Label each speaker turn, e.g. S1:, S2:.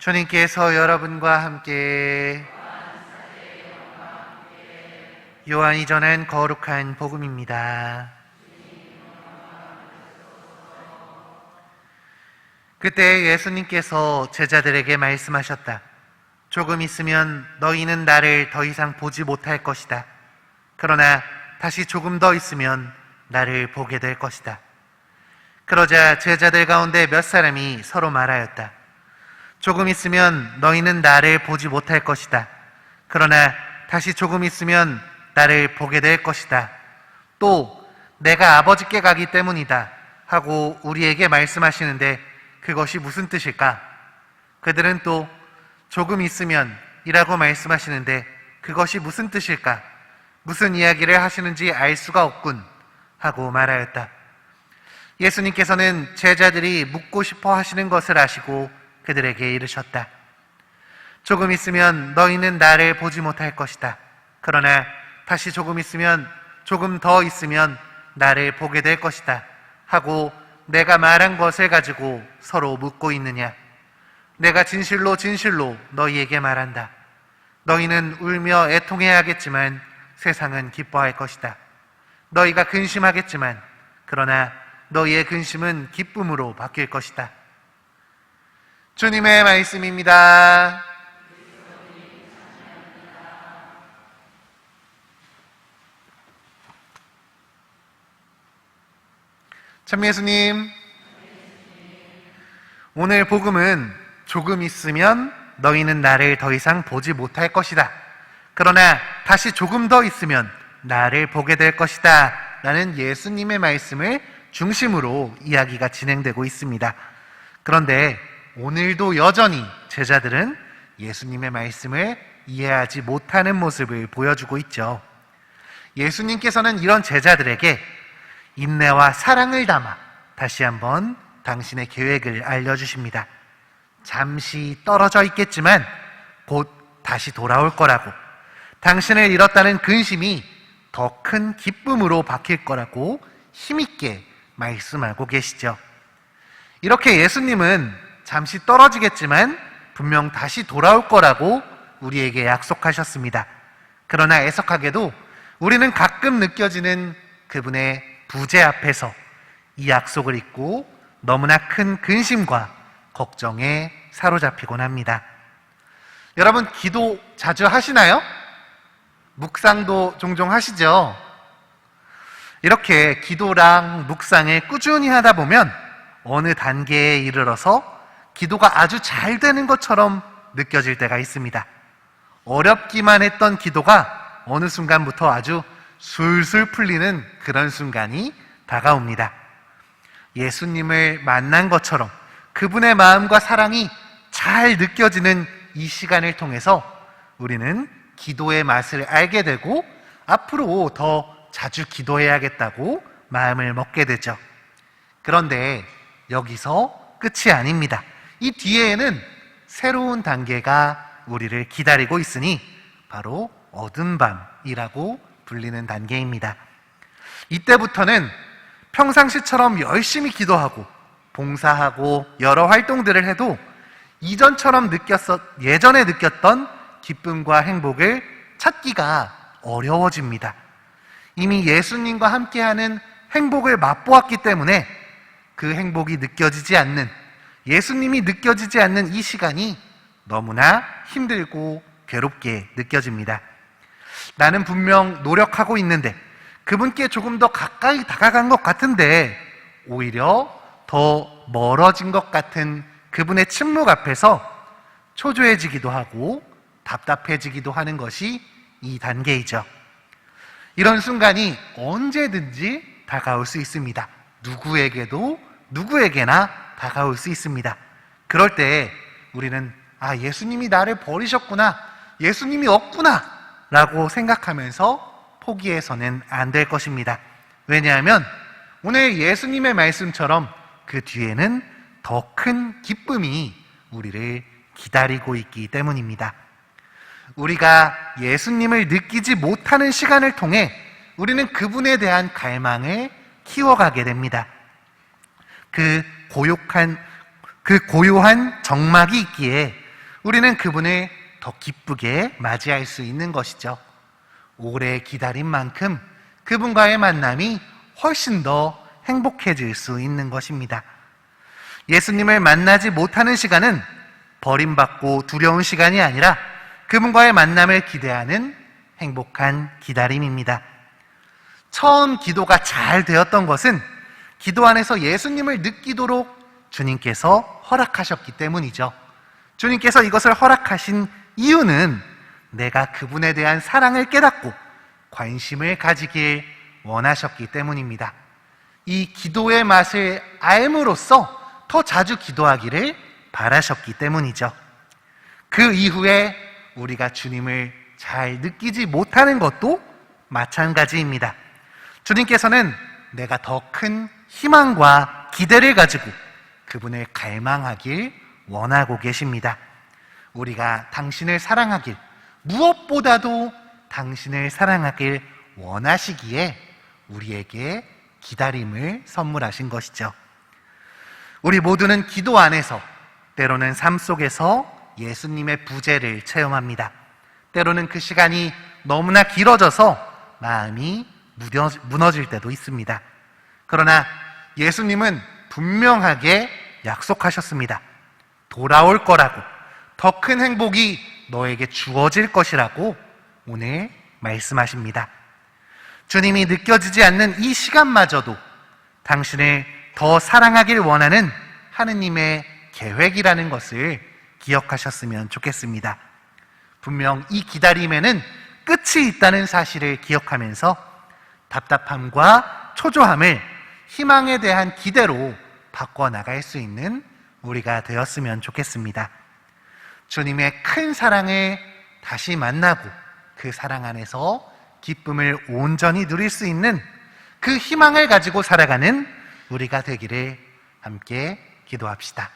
S1: 주님께서 여러분과 함께 요한이 전한 거룩한 복음입니다. 그때 예수님께서 제자들에게 말씀하셨다. 조금 있으면 너희는 나를 더 이상 보지 못할 것이다. 그러나 다시 조금 더 있으면 나를 보게 될 것이다. 그러자 제자들 가운데 몇 사람이 서로 말하였다. 조금 있으면 너희는 나를 보지 못할 것이다. 그러나 다시 조금 있으면 나를 보게 될 것이다. 또 내가 아버지께 가기 때문이다 하고 우리에게 말씀하시는데 그것이 무슨 뜻일까? 그들은 또 조금 있으면 이라고 말씀하시는데 그것이 무슨 뜻일까? 무슨 이야기를 하시는지 알 수가 없군 하고 말하였다. 예수님께서는 제자들이 묻고 싶어 하시는 것을 아시고 그들에게 이르셨다. 조금 있으면 너희는 나를 보지 못할 것이다. 그러나 다시 조금 있으면, 조금 더 있으면 나를 보게 될 것이다 하고 내가 말한 것을 가지고 서로 묻고 있느냐? 내가 진실로 진실로 너희에게 말한다. 너희는 울며 애통해야겠지만 세상은 기뻐할 것이다. 너희가 근심하겠지만 그러나 너희의 근심은 기쁨으로 바뀔 것이다. 주님의 말씀입니다. 참 예수님, 오늘 복음은 조금 있으면 너희는 나를 더 이상 보지 못할 것이다. 그러나 다시 조금 더 있으면 나를 보게 될 것이다 라는 예수님의 말씀을 중심으로 이야기가 진행되고 있습니다. 그런데 오늘도 여전히 제자들은 예수님의 말씀을 이해하지 못하는 모습을 보여주고 있죠. 예수님께서는 이런 제자들에게 인내와 사랑을 담아 다시 한번 당신의 계획을 알려주십니다. 잠시 떨어져 있겠지만 곧 다시 돌아올 거라고, 당신을 잃었다는 근심이 더 큰 기쁨으로 바뀔 거라고 힘있게 말씀하고 계시죠. 이렇게 예수님은 잠시 떨어지겠지만 분명 다시 돌아올 거라고 우리에게 약속하셨습니다. 그러나 애석하게도 우리는 가끔 느껴지는 그분의 부재 앞에서 이 약속을 잊고 너무나 큰 근심과 걱정에 사로잡히곤 합니다. 여러분, 기도 자주 하시나요? 묵상도 종종 하시죠? 이렇게 기도랑 묵상을 꾸준히 하다 보면 어느 단계에 이르러서 기도가 아주 잘 되는 것처럼 느껴질 때가 있습니다. 어렵기만 했던 기도가 어느 순간부터 아주 술술 풀리는 그런 순간이 다가옵니다. 예수님을 만난 것처럼 그분의 마음과 사랑이 잘 느껴지는 이 시간을 통해서 우리는 기도의 맛을 알게 되고 앞으로 더 자주 기도해야겠다고 마음을 먹게 되죠. 그런데 여기서 끝이 아닙니다. 이 뒤에는 새로운 단계가 우리를 기다리고 있으니 바로 어둠밤이라고 불리는 단계입니다. 이때부터는 평상시처럼 열심히 기도하고 봉사하고 여러 활동들을 해도 예전에 느꼈던 기쁨과 행복을 찾기가 어려워집니다. 이미 예수님과 함께하는 행복을 맛보았기 때문에 그 행복이 느껴지지 않는, 예수님이 느껴지지 않는 이 시간이 너무나 힘들고 괴롭게 느껴집니다. 나는 분명 노력하고 있는데 그분께 조금 더 가까이 다가간 것 같은데 오히려 더 멀어진 것 같은 그분의 침묵 앞에서 초조해지기도 하고 답답해지기도 하는 것이 이 단계이죠. 이런 순간이 언제든지 다가올 수 있습니다. 누구에게나 다가올 수 있습니다. 그럴 때 우리는 예수님이 나를 버리셨구나, 예수님이 없구나 라고 생각하면서 포기해서는 안 될 것입니다. 왜냐하면 오늘 예수님의 말씀처럼 그 뒤에는 더 큰 기쁨이 우리를 기다리고 있기 때문입니다. 우리가 예수님을 느끼지 못하는 시간을 통해 우리는 그분에 대한 갈망을 키워가게 됩니다. 그 고요한 정막이 있기에 우리는 그분을 더 기쁘게 맞이할 수 있는 것이죠. 오래 기다린 만큼 그분과의 만남이 훨씬 더 행복해질 수 있는 것입니다. 예수님을 만나지 못하는 시간은 버림받고 두려운 시간이 아니라 그분과의 만남을 기대하는 행복한 기다림입니다. 처음 기도가 잘 되었던 것은 기도 안에서 예수님을 느끼도록 주님께서 허락하셨기 때문이죠. 주님께서 이것을 허락하신 이유는 내가 그분에 대한 사랑을 깨닫고 관심을 가지길 원하셨기 때문입니다. 이 기도의 맛을 알므로써 더 자주 기도하기를 바라셨기 때문이죠. 그 이후에 우리가 주님을 잘 느끼지 못하는 것도 마찬가지입니다. 주님께서는 내가 더 큰 희망과 기대를 가지고 그분을 갈망하길 원하고 계십니다. 우리가 당신을 사랑하길, 무엇보다도 당신을 사랑하길 원하시기에 우리에게 기다림을 선물하신 것이죠. 우리 모두는 기도 안에서, 때로는 삶 속에서 예수님의 부재를 체험합니다. 때로는 그 시간이 너무나 길어져서 마음이 무너질 때도 있습니다. 그러나 예수님은 분명하게 약속하셨습니다. 돌아올 거라고, 더 큰 행복이 너에게 주어질 것이라고 오늘 말씀하십니다. 주님이 느껴지지 않는 이 시간마저도 당신을 더 사랑하길 원하는 하느님의 계획이라는 것을 기억하셨으면 좋겠습니다. 분명 이 기다림에는 끝이 있다는 사실을 기억하면서 답답함과 초조함을 희망에 대한 기대로 바꿔나갈 수 있는 우리가 되었으면 좋겠습니다. 주님의 큰 사랑을 다시 만나고 그 사랑 안에서 기쁨을 온전히 누릴 수 있는 그 희망을 가지고 살아가는 우리가 되기를 함께 기도합시다.